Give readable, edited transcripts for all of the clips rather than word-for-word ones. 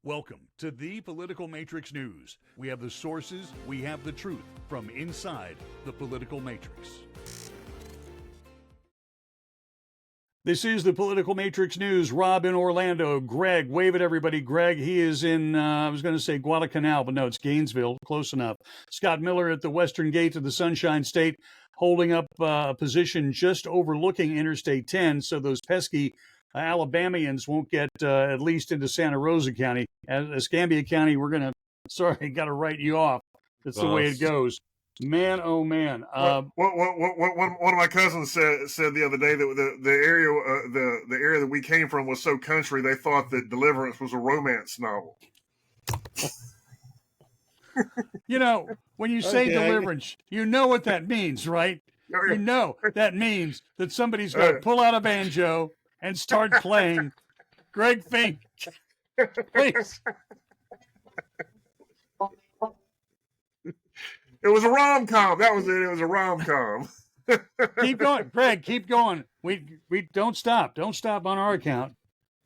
Welcome to the Political Matrix News. We have the sources, we have the truth from inside the political matrix. This is the Political Matrix News. Rob in Orlando. Greg, wave at everybody. Greg, he is in, I was going to say Guadalcanal, but no, it's Gainesville. Close enough. Scott Miller at the Western Gate of the Sunshine State, holding up a position just overlooking Interstate 10, so those pesky Alabamians won't get at least into Santa Rosa County. Escambia County, we're going to, got to write you off. That's the way it goes. Man, oh man! One of my cousins said the other day that the area that we came from was so country they thought that Deliverance was a romance novel. You know, when you say Deliverance, you know what that means, right? You know that means that somebody's got to pull out a banjo and start playing. Greg Fink, please. It was a rom-com. That was it. It was a rom-com. Keep going, Greg. Keep going. We don't stop. Don't stop on our account.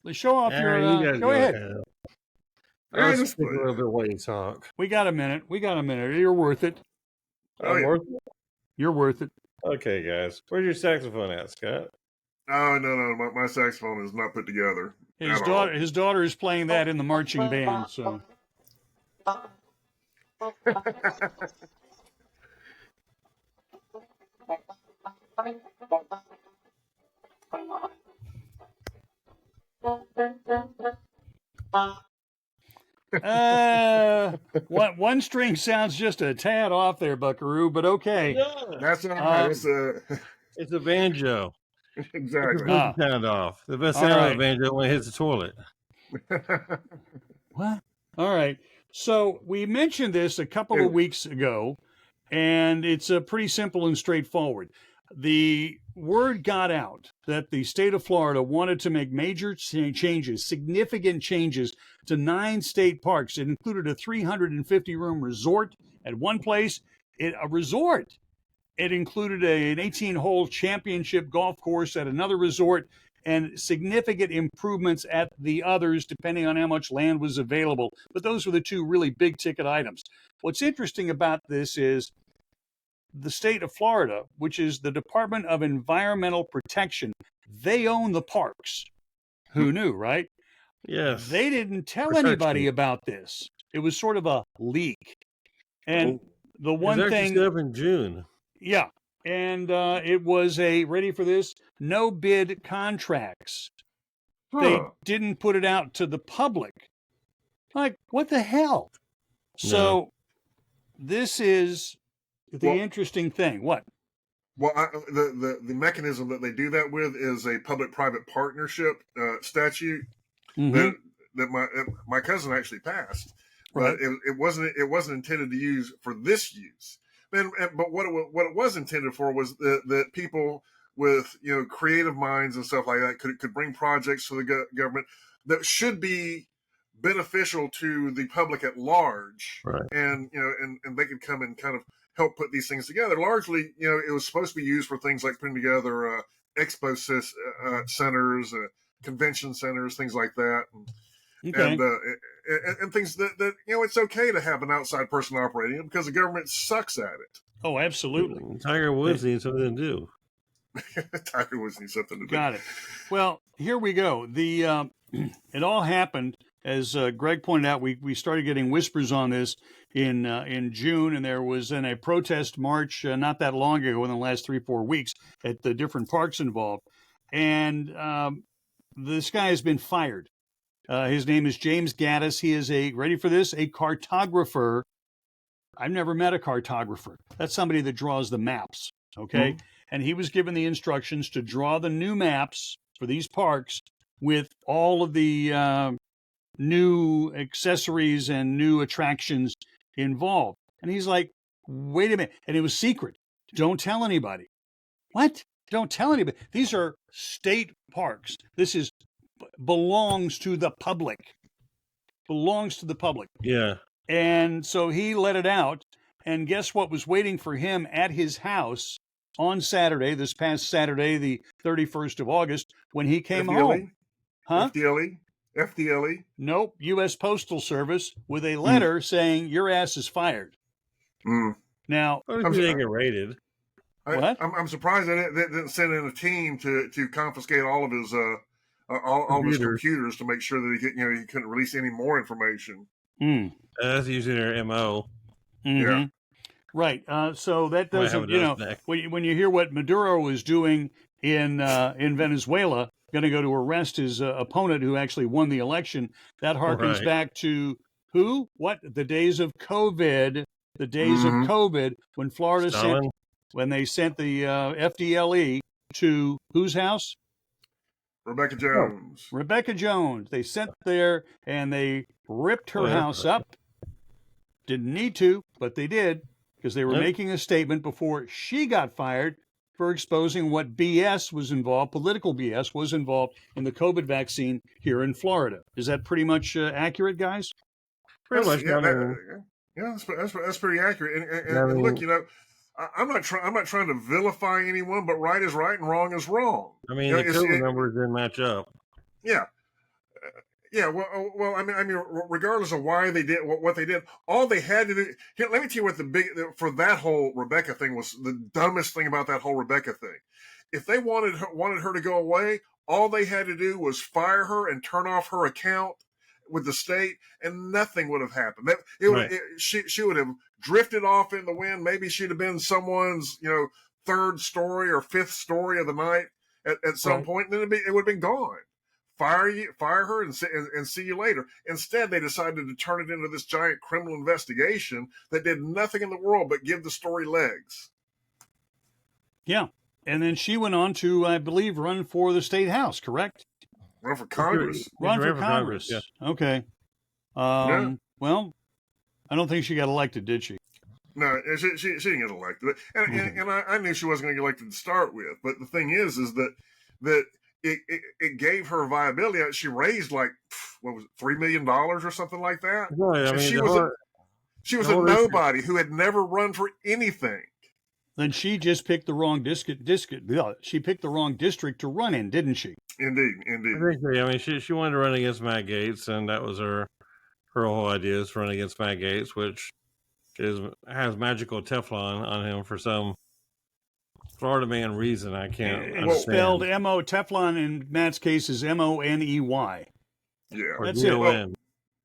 Let's show off your. Go ahead. I'll speak a little bit while you talk. We got a minute. You're worth it. Worth it? You're worth it. Okay, guys. Where's your saxophone at, Scott? Oh no. My saxophone is not put together. His daughter is playing that in the marching band. So. One string sounds just a tad off there, Buckaroo, but okay. No, that's all right. It's a banjo. Exactly. Sound off. The best sound of a banjo when it hits the toilet. What? All right. So we mentioned this a couple of weeks ago, and it's pretty simple and straightforward. The word got out that the state of Florida wanted to make major changes, significant changes to 9 state parks. It included a 350-room resort at one place, a resort. It included an 18-hole championship golf course at another resort, and significant improvements at the others, depending on how much land was available. But those were the 2 really big-ticket items. What's interesting about this is the state of Florida, which is the Department of Environmental Protection, they own the parks. Who knew, right? Yes. They didn't tell anybody about this. It was sort of a leak. And the one thing... set up in June. Yeah. And it was ready for this, no bid contracts. They didn't put it out to the public. Like, what the hell? No. So this is the interesting thing. What? Well, the mechanism that they do that with is a public-private partnership statute that my cousin actually passed. But it wasn't intended to use for this use. But what it was intended for was that people with creative minds and stuff like that could bring projects to the government that should be beneficial to the public at large, right? And and they could come and kind of help put these things together. Largely, it was supposed to be used for things like putting together expo centers, convention centers, things like that. And things that it's okay to have an outside person operating it because the government sucks at it. Oh, absolutely. Tiger Woods needs something to do. Tiger Woods needs something to do. Got it. Well, here we go. The it all happened, as Greg pointed out. We started getting whispers on this in June, and there was a protest march not that long ago, in the last 3-4 weeks, at the different parks involved, and this guy has been fired. His name is James Gaddis. He is ready for this, a cartographer. I've never met a cartographer. That's somebody that draws the maps, okay? Mm-hmm. And he was given the instructions to draw the new maps for these parks with all of the new accessories and new attractions involved. And he's like, wait a minute. And it was secret. Don't tell anybody. What? Don't tell anybody. These are state parks. This belongs to the public. Belongs to the public. Yeah. And so he let it out. And guess what was waiting for him at his house on Saturday, this past Saturday, the 31st of August, when he came home? Huh? FDLE? FDLE? Nope, U.S. Postal Service with a letter saying your ass is fired. Now, what if they get raided? I'm surprised they didn't send in a team to confiscate all of his all of his computers to make sure that he couldn't release any more information. That's usually their MO. Yeah. Right. So that doesn't, when you hear what Maduro is doing in Venezuela, going to go to arrest his opponent who actually won the election, that harkens back to who? What? The days of COVID. The days of COVID when Florida sent the FDLE to whose house? Rebecca Jones. Rebecca Jones. They sent there and they ripped her house up. Didn't need to, but they did because they were making a statement before she got fired for exposing what BS was involved, political BS was involved in the COVID vaccine here in Florida. Is that pretty much accurate, guys? Pretty much. That's pretty accurate. And look, I'm not trying to vilify anyone, but right is right and wrong is wrong. I mean, the COVID numbers didn't match up. Yeah. Yeah, well, I mean, regardless of why they did what they did, all they had to do. Here, let me tell you what for that whole Rebecca thing was the dumbest thing about that whole Rebecca thing. If they wanted her to go away, all they had to do was fire her and turn off her account with the state, and nothing would have happened. She would have drifted off in the wind. Maybe she'd have been someone's third story or fifth story of the night at some point, and then it would have been gone. Fire her and see you later. Instead, they decided to turn it into this giant criminal investigation that did nothing in the world but give the story legs. Yeah, and then she went on to, I believe, run for the state house. Correct? Run for Congress. Run for Congress. Yeah. Okay. Well, I don't think she got elected, did she? No, she didn't get elected, and I knew she wasn't going to get elected to start with. But the thing is that it gave her viability. She raised like what was it, $3 million or something like that. Right. I mean, she was a nobody who had never run for anything. Then she just picked the wrong district. She picked the wrong district to run in, didn't she? Indeed. I mean, she wanted to run against Matt Gaetz, and that was her whole idea is to run against Matt Gaetz, which has magical Teflon on him for some Florida man reason. I can't understand. It's spelled M-O, Teflon in Matt's case is M-O-N-E-Y. Yeah. That's it. Well,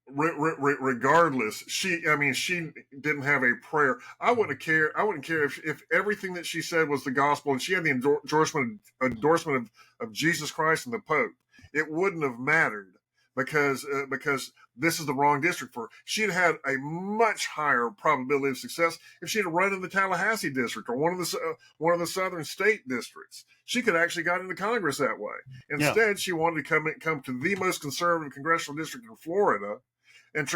regardless, she didn't have a prayer. I wouldn't care if everything that she said was the gospel and she had the endorsement of Jesus Christ and the Pope. It wouldn't have mattered because this is the wrong district for her. She'd had a much higher probability of success if she'd run in the Tallahassee district or one of the southern state districts. She could actually got into Congress that way. Instead, she wanted to come to the most conservative congressional district in Florida and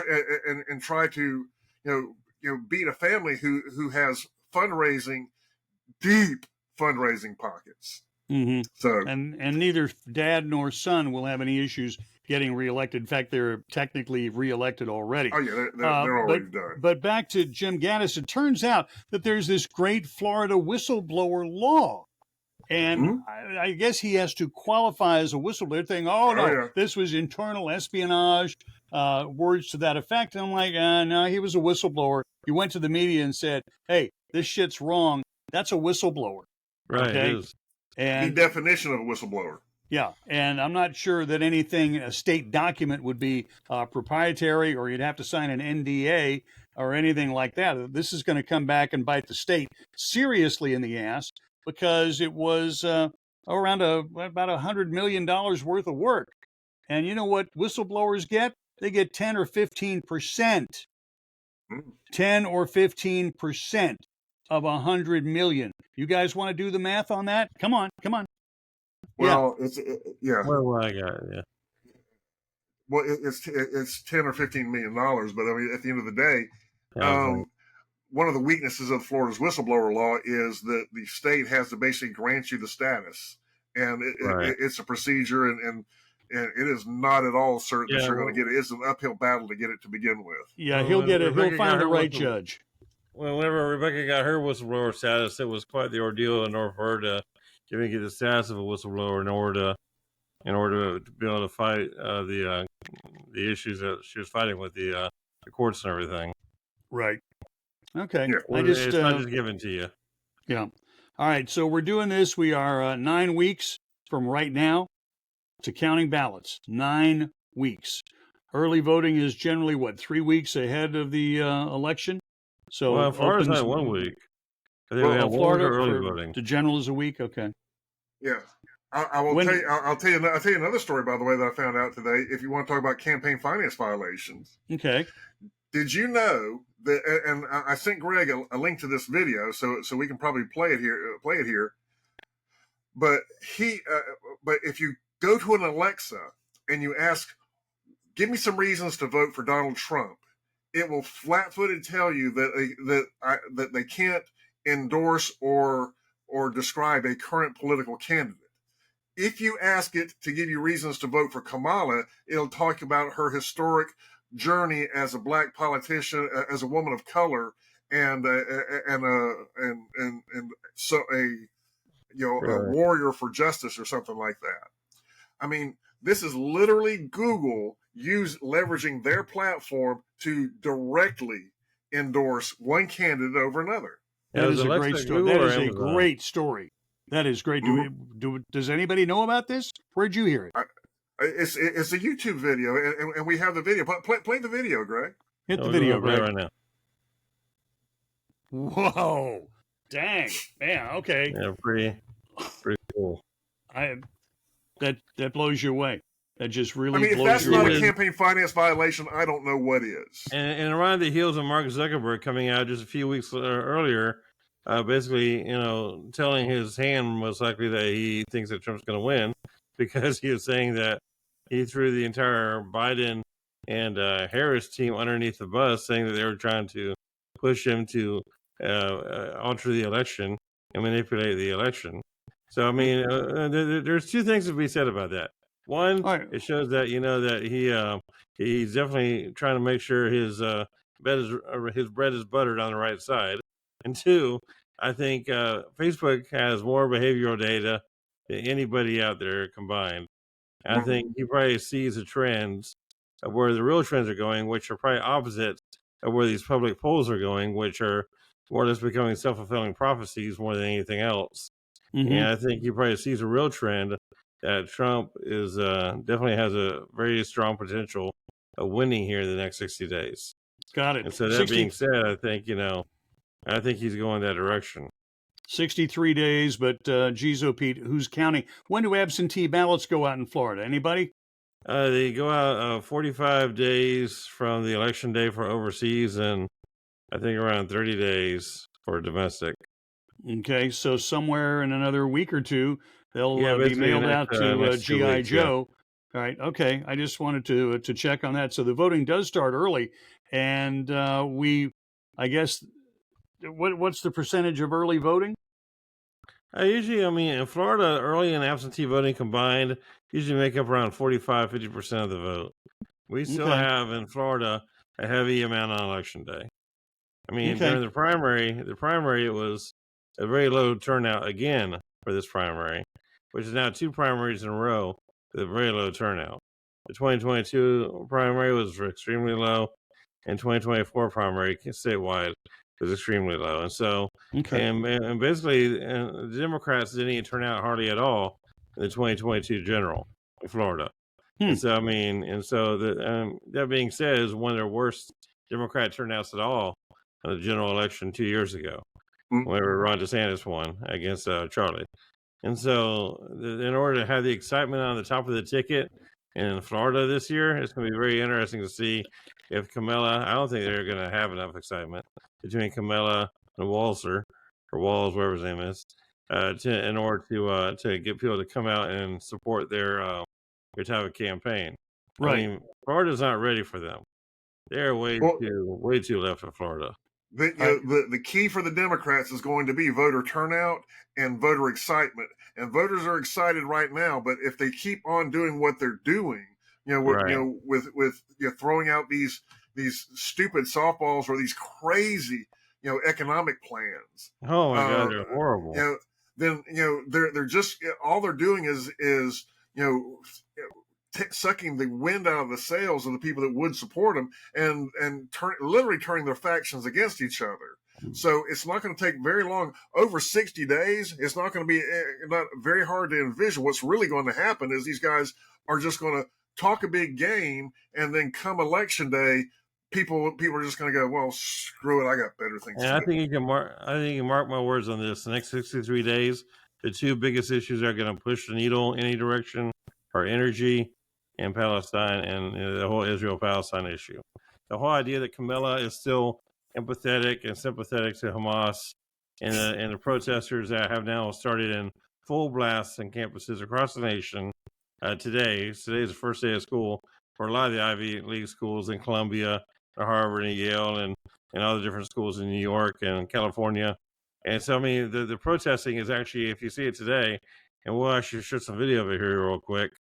try to beat a family who has deep fundraising pockets. Mm-hmm. So and neither dad nor son will have any issues getting reelected. In fact, they're technically reelected already. Oh yeah, they're already done. But back to Jim Gaddis, it turns out that there's this great Florida whistleblower law. And I guess he has to qualify as a whistleblower, saying, this was internal espionage, words to that effect. And I'm like, no, he was a whistleblower. He went to the media and said, hey, this shit's wrong. That's a whistleblower. Right, okay? it is. And the definition of a whistleblower. Yeah, and I'm not sure that a state document would be proprietary, or you'd have to sign an NDA or anything like that. This is going to come back and bite the state seriously in the ass, because it was around about $100 million worth of work. And you know what whistleblowers get? They get 10 or 15%. 10 or 15% of $100 million. You guys want to do the math on that? Come on. Well, yeah. Well, I got it, yeah. Well, it's $10 or $15 million, but I mean, at the end of the day, one of the weaknesses of Florida's whistleblower law is that the state has to basically grant you the status, and it's a procedure, and it is not at all certain that you're going to get it. It's an uphill battle to get it to begin with. Yeah, he'll get it. He'll find the right judge. Well, whenever Rebecca got her whistleblower status, it was quite the ordeal in order for her to get the status of a whistleblower in order to be able to fight the the issues that she was fighting with the courts and everything. Right. Okay. Yeah. I just It's not just given to you. yeah. All right. So we're doing this. We are 9 weeks from right now to counting ballots. 9 weeks. Early voting is generally what, 3 weeks ahead of the election. So Well, Florida's opens had 1 week. I think Well, we have 1 week Florida of early for voting. the general is a week. Okay. Yeah. I will When- tell you. I'll tell you another story, by the way, that I found out today. If you want to talk about campaign finance violations, Okay. did you know that? And I sent Greg a link to this video, so we can probably play it here. But but if you go to an Alexa and you ask, "Give me some reasons to vote for Donald Trump," it will flat-footed tell you that they can't endorse or describe a current political candidate. If you ask it to give you reasons to vote for Kamala, it'll talk about her historic journey as a black politician, as a woman of color, and so a warrior for justice or something like that. I mean, this is literally Google leveraging their platform to directly endorse one candidate over another. That is a Alexa, great story. Google, That or is a Amazon? great story. That is great. Does anybody know about this? Where'd you hear it? It's a YouTube video, and we have the video. Play the video, Greg. Hit the We're video, gonna play Greg. right now. Whoa. Dang. Man, okay. Yeah, pretty cool. That blows you away. That just really I mean, if blows that's you not away. a campaign finance violation, I don't know what is. And around the heels of Mark Zuckerberg coming out just a few weeks earlier, basically, telling his hand most likely that he thinks that Trump's going to win, because he was saying that he threw the entire Biden and Harris team underneath the bus, saying that they were trying to push him to alter the election and manipulate the election. So, I mean, there's two things to be said about that. One, right. It shows that that he's definitely trying to make sure his bread is buttered on the right side. And two, I think Facebook has more behavioral data than anybody out there combined. I think he probably sees the trends of where the real trends are going, which are probably opposite of where these public polls are going, which are more or less becoming self-fulfilling prophecies more than anything else. Mm-hmm. And I think he probably sees a real trend that Trump is definitely has a very strong potential of winning here in the next 60 days. Got it. And so that being said, I think he's going that direction. 63 days, but geez, oh Pete, who's counting? When do absentee ballots go out in Florida? Anybody? They go out 45 days from the election day for overseas, and I think around 30 days for domestic. Okay, so somewhere in another week or two, they'll be basically mailed out to next 2 GI weeks, yeah. Joe. All right. Okay. I just wanted to check on that. So the voting does start early, and I guess, what's the percentage of early voting? Usually, in Florida, early and absentee voting combined usually make up around 45-50% of the vote. We still Okay. have in Florida a heavy amount on election day. Okay. During the primary, it was a very low turnout again for this primary, which is now 2 primaries in a row with a very low turnout. The 2022 primary was extremely low, and 2024 primary statewide was extremely low. And so, Okay. and basically, the Democrats didn't even turn out hardly at all in the 2022 general in Florida. And so, that being said, is one of their worst Democrat turnouts at all in the general election 2 years ago, whenever Ron DeSantis won against Charlie. And so, in order to have the excitement on the top of the ticket in Florida this year, it's going to be very interesting to see if Kamala. I don't think they're going to have enough excitement between Kamala and Walzer, or Walls, whatever his name is, in order to get people to come out and support their type of campaign. Right. Florida's not ready for them. They're way too left of Florida. The key for the Democrats is going to be voter turnout and voter excitement. And voters are excited right now, but if they keep on doing what they're doing, with throwing out these stupid softballs or these crazy economic plans. Oh my God, they're horrible. Then they're just all they're doing is sucking the wind out of the sails of the people that would support them, and literally turning their factions against each other. So it's not going to take very long. Over 60 days, it's not going to be not very hard to envision. What's really going to happen is these guys are just going to talk a big game, and then come election day, people are just going to go, well, screw it, I got better things. And I think you can mark my words on this. The next 63 days, the two biggest issues that are going to push the needle in any direction are energy and Palestine, and the whole Israel-Palestine issue. The whole idea that Kamala is still empathetic and sympathetic to Hamas, and the protesters that have now started in full blast in campuses across the nation. Today is the first day of school for a lot of the Ivy League schools in Columbia, Harvard, and Yale, and all the different schools in New York and California. And so, I mean, the protesting is actually, if you see it today, and we'll actually show some video of it here real quick,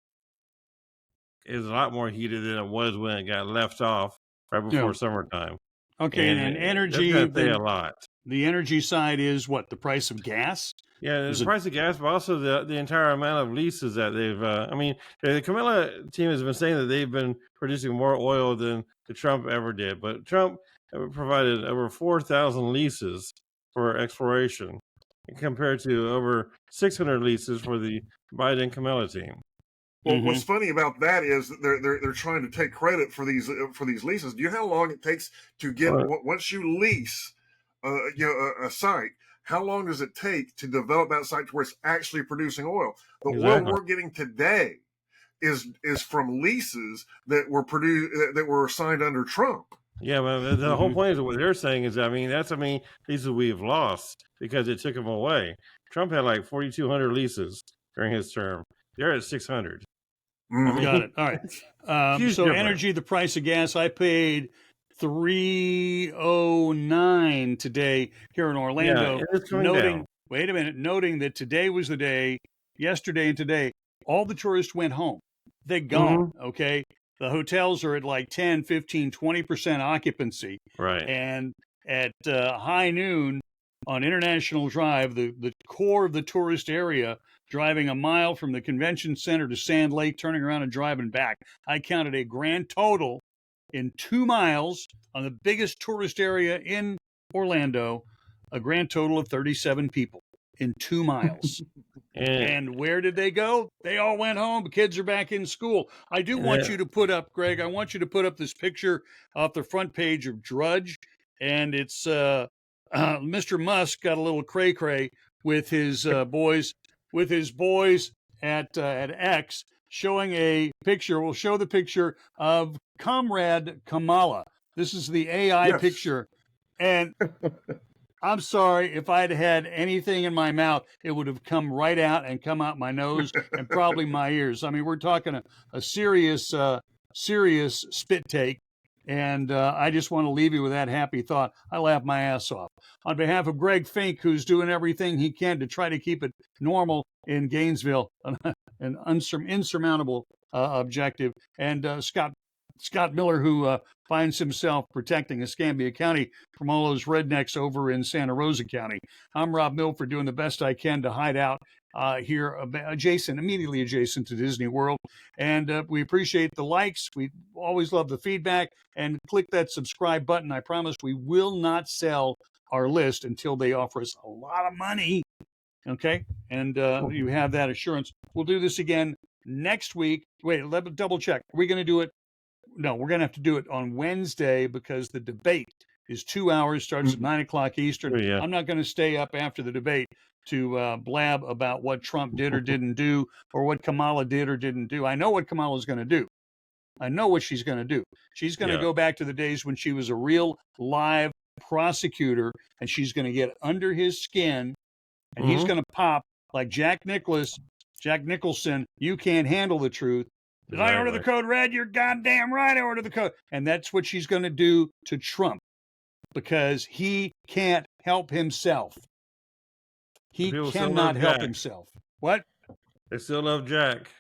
is a lot more heated than it was when it got left off right before summertime. Okay, and energy, a lot. The energy side is what? The price of gas? Yeah, the price of gas, but also the entire amount of leases that they've. I mean, the Kamala team has been saying that they've been producing more oil than the Trump ever did, but Trump provided over 4,000 leases for exploration, compared to over 600 leases for the Biden Kamala team. Well, what's funny about that is that they're trying to take credit for these leases. Do you know how long it takes to get once you lease a site? How long does it take to develop that site to where it's actually producing oil? The oil we're getting today is from leases that were signed under Trump. Yeah, but the whole point of what they're saying is, leases we've lost because it took them away. Trump had like 4,200 leases during his term. They're at 600. Got it. All right. So different. Energy, the price of gas, I paid $3.09 today here in Orlando. Yeah, it's coming down. Wait a minute, noting that today was the day, yesterday and today, all the tourists went home. They're gone, okay? The hotels are at like 10, 15, 20% occupancy. Right. And at high noon on International Drive, the core of the tourist area, driving a mile from the convention center to Sand Lake, turning around and driving back, I counted a grand total in 2 miles on the biggest tourist area in Orlando, a grand total of 37 people in 2 miles. And where did they go? They all went home. The kids are back in school. I do want you to put up, Greg, I want you to put up this picture off the front page of Drudge. And it's Mr. Musk got a little cray-cray with his boys at X, showing a picture. We'll show the picture of Comrade Kamala. This is the AI picture. And I'm sorry, if I'd had anything in my mouth, it would have come right out and come out my nose and probably my ears. I mean, we're talking a serious spit take. And I just want to leave you with that happy thought. I laughed my ass off. On behalf of Greg Fink, who's doing everything he can to try to keep it normal in Gainesville, an insurmountable objective, and Scott Miller, who finds himself protecting Escambia County from all those rednecks over in Santa Rosa County. I'm Rob Milford, doing the best I can to hide out here immediately adjacent to Disney World. And we appreciate the likes. We always love the feedback. And click that subscribe button. I promise we will not sell our list until they offer us a lot of money. Okay? And you have that assurance. We'll do this again next week. Wait, let me double check. Are we going to do it? No, we're going to have to do it on Wednesday because the debate is 2 hours, starts at 9 o'clock Eastern. Yeah. I'm not going to stay up after the debate to blab about what Trump did or didn't do, or what Kamala did or didn't do. I know what Kamala's going to do. I know what she's going to do. She's going to go back to the days when she was a real live prosecutor, and she's going to get under his skin, and he's going to pop like Jack Nicholson. You can't handle the truth. Did I order the code red? You're goddamn right I ordered the code. And that's what she's going to do to Trump, because he can't help himself. He cannot help himself. What? They still love Jack.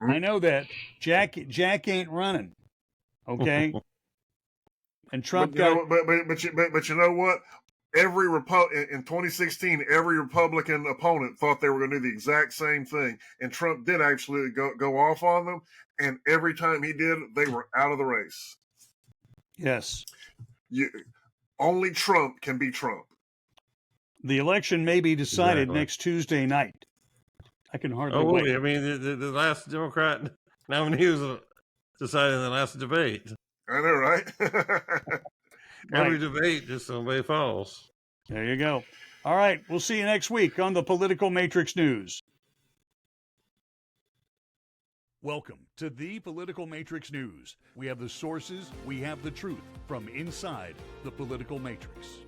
I know that. Jack ain't running. Okay? And Trump but you know what? in 2016, every Republican opponent thought they were going to do the exact same thing, and Trump did actually go off on them. And every time he did, they were out of the race. Yes. Only Trump can be Trump. The election may be decided next Tuesday night. I can hardly wait. I mean, the last Democrat nominee was decided in the last debate. I know, right? Every debate, just somebody falls. There you go. All right. We'll see you next week on the Political Matrix News. Welcome to the Political Matrix News. We have the sources, we have the truth from inside the political matrix.